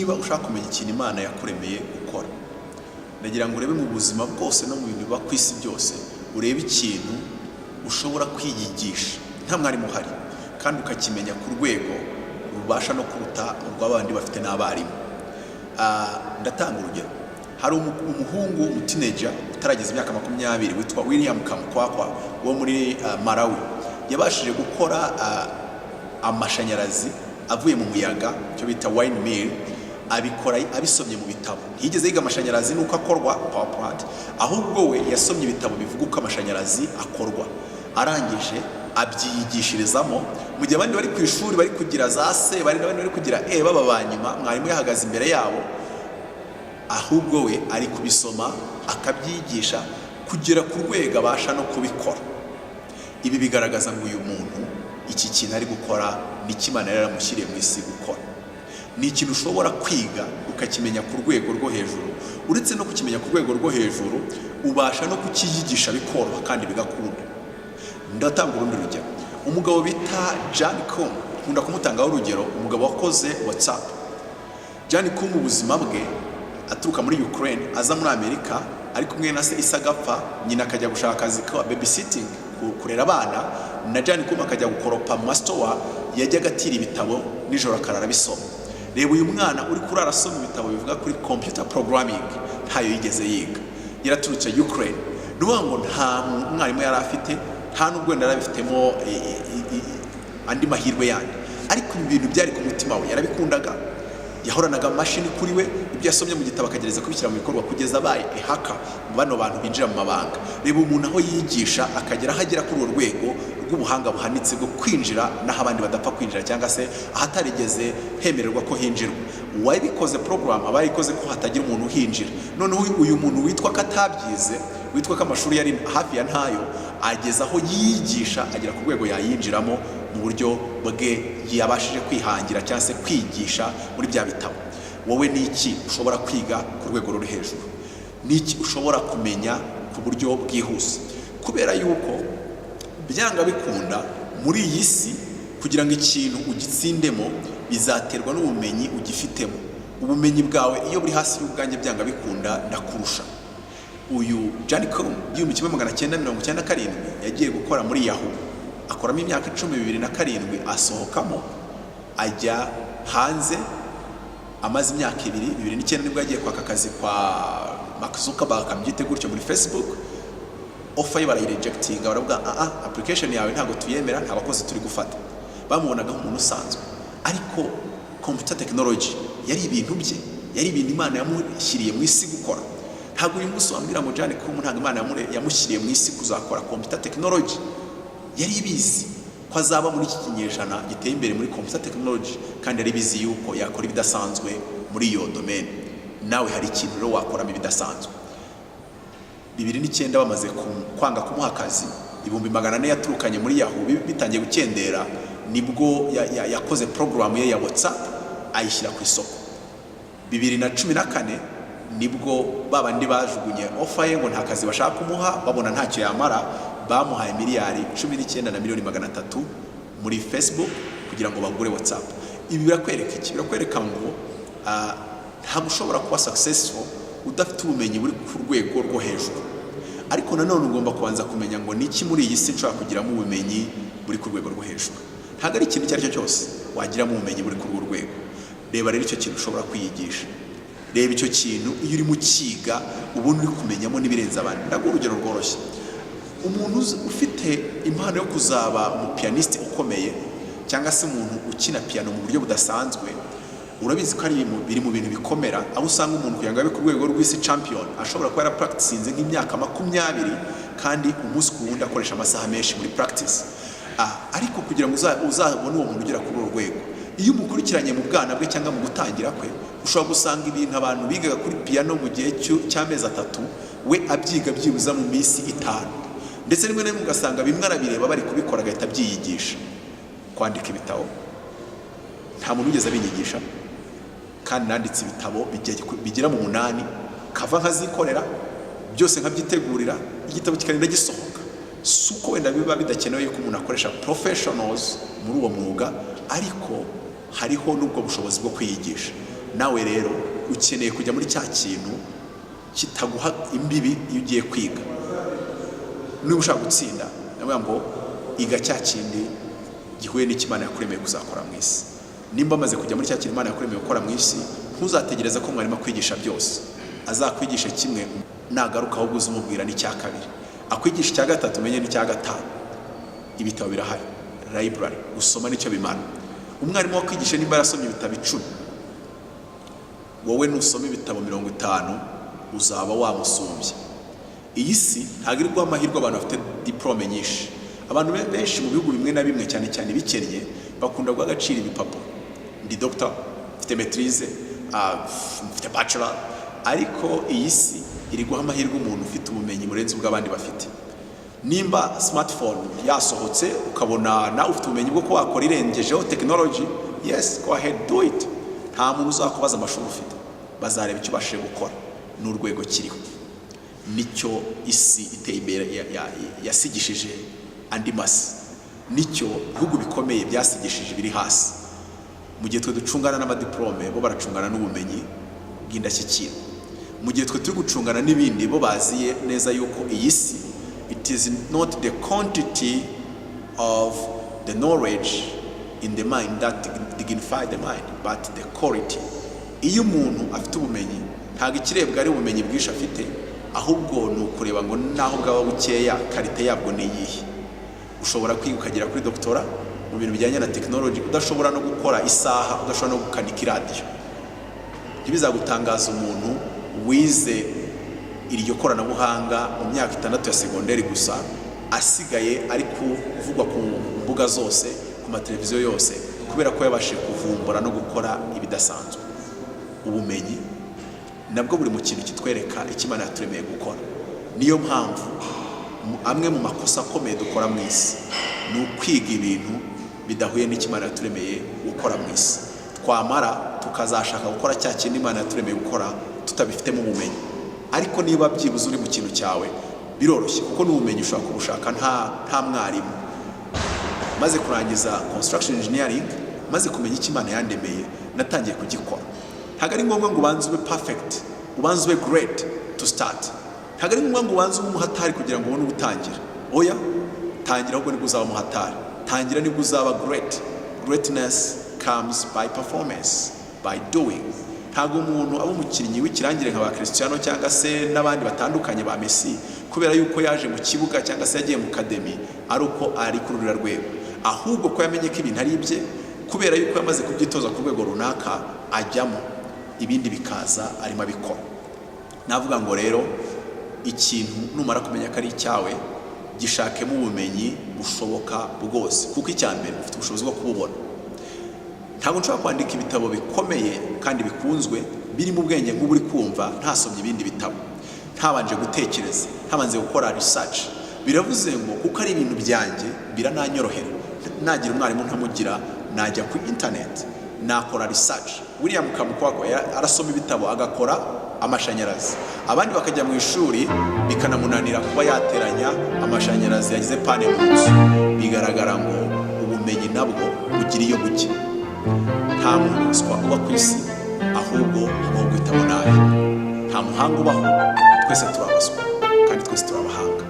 niba ushaka kumenya ikintu Imana yakuremeye gukora, ndagira ngo urebe mu buzima bwose no mu bintu biba ku isi byose, urebe ikintu ushobora kwiyigisha nta mwarimu uhari, kandi ukakimenya ku rwego rubasha no kuruta urw'abandi bafite n'abarimu. Ndatanga urugero. Hari umuhungu umutineja utarageza imyaka 20 witwa William Kamkwakwa wo muri Malawi. Yabashije gukora amashanyarazi avuye mu muyaga, cyo bita windmill, abikora abisomye mu bitabo. Yigeze yiga amashanyarazi nuko akorwa power plant, ahubwo we yasomye ibitabo bivuga uko amashanyarazi akorwa, arangije abyiyigishirizamo. Mu gihe abandi bari ku ishuri bari kugira za C, bari n'abandi bari kugira E baba banyuma, mwarimu yahagaze imbere yabo, ahubwo we ari kubisoma akabyigisha kugera ku rwego abasha no kubikora. Ibi bigaragaza ngo uyu muntu iki kintu ari gukora ni Imana yaramushyiriye mu isi gukora. Ni ikintu ushobora kwiga ukakimenya ku rwego rwo hejuru. Uretse no kukimenya ku rwego rwo hejuru, ubasha no kukiyigisha bikoroha kandi bigakunda. Ndatanga urundi rugero. Umugabo bita Jan Koum, nkunda kumutangaho urugero, umugabo wakoze WhatsApp. Jan Koum ubuzima bwe aturuka muri Ukraine aza muri Amerika, ari kumwe na se Isagapfa, nyina akajya gushaka akazi ka babysitting, kurera abana, na Jan Koum akajya gukoropa mu store, yajyaga atira ibitabo nijoro akarara bisoma. Reba uyu mwana uri kurara asoma ibitabo bivuga kuri computer programming, ntayo yigeze yiga, yaraturutse Ukraine. Nuvuga ngo nta mwarimu yari afite, nta nubwo narabifitemo andi mahirwe yandi, ariko ibintu byari ku mutima we, yarabikundaga. Yahoranaga mashini kuri we, ibyo yasomye mu gitabo akagereza kubishyira mu bikorwa kugeza abaye haka mu bano bantu binjira mu mabanga. Reba umuntu aho yigisha akagera hagera kuri urwo rwego rw'ubuhanga buhanitse bwo kwinjira naho abandi badapfa kwinjira, cyangwa se ahatarigeze hemererwa ko hinjirwa. Uwabikoze program abayikoze ko hatagira umuntu uhinjira. Noneho uyu muntu witwa katabyize, witwa ko amashuri yari hafi ya ntayo, ageza aho yigisha agera ku rwego yayinjiramo mu buryo bwe yabashije kwihangira cyangwa se kwigisha muri bya bitabo. Wowe niki ushobora kwiga ku rwego ruri hejuru? Niki ushobora kumenya ku buryo bwihuse? Kubera yuko byanga bikunda muri iyi si, kugira ngo ikintu ugitsindemo bizaterwa n'ubumenyi ugifitemo. Ubumenyi bwawe iyo buri hasi y'ubwanjye byanga bikunda ndakurusha. Uyu Jan Koum 1997 yagiye gukora muri Yahoo, akoramo imyaka 2007 asohokamo ajya hanze, amaze imyaka 2009 nibwo yagiye kwaka akazi kwa Mark Zuckerberg, akabyite gutyo muri Facebook. Offer ye barayirejectinga, baravuga application yawe ntabwo tuyemera, nta bakozi turi gufata. Bamubonaga nk'umuntu usanzwe, ariko computer technology yari ibintu bye, yari ibintu Imana yamushyiriye mu isi gukora. Ntabwo uyu munsi wambwira ngo Jan Koum ntabwo Imana yamushyiriye mu isi kuzakora computer technology. Yari ibizi ko azaba muri iki kinyejana giteye imbere muri computer technology, kandi yari bizi yuko yakora ibidasanzwe muri iyo domain. Nawe hari ikintu rero wakoramo ibidasanzwe. 2009 bamaze kwanga kumuha akazi, 400 yaturukanye muri Yahoo bitangiye gukendera, nibwo yakoze program ye ya WhatsApp ayishyira ku isoko. 2014 nibwo babandi bajugunye offer ye ngo nta kazi bashaka kumuha, babona ntacyo yamara, bamuhaye miliyari 19,300,000 muri Facebook kugira ngo bagure WhatsApp. Ibi birakwereka iki? Birakwereka ngo ntabwo ushobora kuba successful udafite ubumenyi buri ku rwego rwo hejuru. Ariko nanone ugomba kubanza kumenya ngo niki muri iyi si nshobora kugiramo ubumenyi buri ku rwego rwo hejuru. Ntabwo ari ikintu cyaricyo cyose wagiramo ubumenyi buri ku rwego rwego. Reba rero icyo kintu ushobora kwiyigisha. Reba icyo kintu iyo uri mu kiga ubundi uri kumenyamo n'ibirenze abandi. Ndaguha urugero rworoshye. Umuntu ufite impano yo kuzaba umupianiste ukomeye, cyangwa se umuntu ukina piano mu buryo budasanzwe, urabizi ko ari biri mu bintu bikomera, aho usanga umuntu kugira ngo abe ku rwego rw'isi champion ashobora kuba yarapracticinze nk'imyaka 20 kandi umunsi ku wundi akoresha amasaha menshi muri practice. Ariko kugira ngo uzabone uwo muntu ugera kuri urwo rwego, iyo umukurikiranye mu bwana bwe cyangwa mu gutangira kwe, ushobora gusanga ibintu abantu bigaga kuri piano mu gihe cy'amezi 3 we abyiga byibuza mu minsi 5. Ndetse rimwe na rimwe ugasanga bimwe arabireba bari kubikora agahita byiyigisha. Kwandika ibitabo nta muntu ugeze abinyigisha, kandi nanditse ibitabo bigera mu 8, kava nkazikorera byose nkabyitegurira, igitabo kikarinda gisohoka. Suko wenda biba bidakenewe yuko umuntu akoresha professionals muri uwo mwuga, ariko hariho nubwo bushobozi bwo kwiyigisha. nawe rero ukeneye kujya muri cya kintu kitaguha imbibi iyo ugiye kwiga. Niba ushaka gutsinda navuga ngo iga cya kindi gihuye n'ikimana yakuremeye kuzakora mu isi. Nimba amaze kujya muri cya kintu Imana yakuremeye gukora mu isi, ntuzategereza ko mwarimu akwigisha byose. Azakwigisha kimwe, nagaruka ahubwo uzumubwira n'icya kabiri, akwigisha icya gatatu umenye n'icya gatanu. Ibitabo birahari, library, usoma nicyo bimara. Umwarimu wakwigisha nimba yarasomye ibitabo 10, wowe nusoma ibitabo 50 uzaba wamusumbye. Iyi si ntabwo iri guha amahirwe abantu bafite diplome nyinshi. Abantu benshi mu bihugu bimwe na bimwe cyane cyane bikennye bakunda guha agaciro ibipapuro. Ndi doctor, mfite maîtrise, mfite bachelor, ariko iyi si iri guha amahirwe umuntu ufite ubumenyi burenze ubw'abandi bafite. Nimba smartphone yasohotse ukabona nawe ufite ubumenyi bwo ko wakora irengejeho technology, yes, go ahead, do it. Nta muntu uzakubaza amashuri ufite, bazareba icyo ubashije gukora n'urwego kiriho. Nicyo isi iteye imbere yasigishije andi masi, nicyo ibihugu bikomeye byasigishije biri hasi. Mu gihe twe ducungana n'amadiplome, bo baracungana n'ubumenyi bw'indashyikirwa. Mu gihe twe turi gucungana n'ibindi, bo baziye neza yuko iyi si, it is not the quantity of the knowledge in the mind that dignify the mind, but the quality. Iyo umuntu afite ubumenyi, ntabwo ikirebwa ari ubumenyi bwinshi afite, ahubwo ni ukureba ngo naho bwaba bukeya karite yabwo ni iyihe. Ushobora kwiga ukagera kuri doctora mu bintu bijyanye na technology, udashobora no gukora isaha, udashobora no gukanika iradiyo. Ntibizagutangaza umuntu wize iryo koranabuhanga mu myaka 6 ya segonderi gusa, asigaye ari kuvugwa ku mbuga zose, ku mateleviziyo yose, kubera ko yabashije kuvumbura no gukora ibidasanzwe. Ubumenyi nabwo buri mu kintu kitwereka ikimana yaturemeye gukora. Niyo mpamvu amwe mu makosa akomeye dukora mu isi ni ukwiga ibintu bidahuye n'ikimana yaturemeye gukora mu isi. Twamara tukazashaka gukora cya kintu Imana yaturemeye gukora tutabifitemo ubumenyi. Ariko niba byibuze uri mu kintu cyawe, biroroshye kuko n'ubumenyi ushobora kubushaka nta mwarimu. Maze kurangiza construction engineering, maze kumenya ikimana yandemeye, natangiye kugikora. Ntabwo ari ngombwa ngo ubanze ube perfect, ubanze ube great to start. Ntabwo ari ngombwa ngo ubanze ube umuhatari kugira ngo ubone ubutangira. Oya, tangira ahubwo nibwo uzaba umuhatari. Tangira nibwo uzaba great. Greatness comes by performance, by doing. Ntabwo umuntu aba umukinnyi w'ikirangire nka ba Cristiano cyangwa se n'abandi batandukanye ba Messi kubera yuko yaje mu kibuga cyangwa se yagiye mu academy ari uko ari kuri rura rwego, ahubwo ko yamenye ko ibintu ari ibye, kubera yuko yamaze kubyitoza ku rwego runaka ajyamo, ibindi bikaza arimo abikora. Navuga ngo rero ikintu numara kumenya ko ari icyawe, gishakemo ubumenyi bushoboka bwose, kuko icyambere ufite ubushobozi bwo kububona. Ntabwo nshobora kwandika ibitabo bikomeye kandi bikunzwe biri mu bwenge nk'uburi kumva ntasomye ibindi bitabo, ntabanje gutekereza, ntabanze gukora research. Biravuze ngo kuko ari ibintu byanjye birananyorohera, nagira umwarimu ntamugira, najya ku internet nakora research. William Kamukwako arasoma ibitabo agakora amashanyarazi, abandi bakajya mu ishuri bikanamunanira kuba yateranya amashanyarazi yagize pane mu nzu. Bigaragara ngo ubumenyi nabwo bugira iyo buke. Nta muntu uswa uba ku isi, ahubwo habaho guhitamo nabi. Nta muhanga ubaho, twese turabaswa kandi twese turabahanga.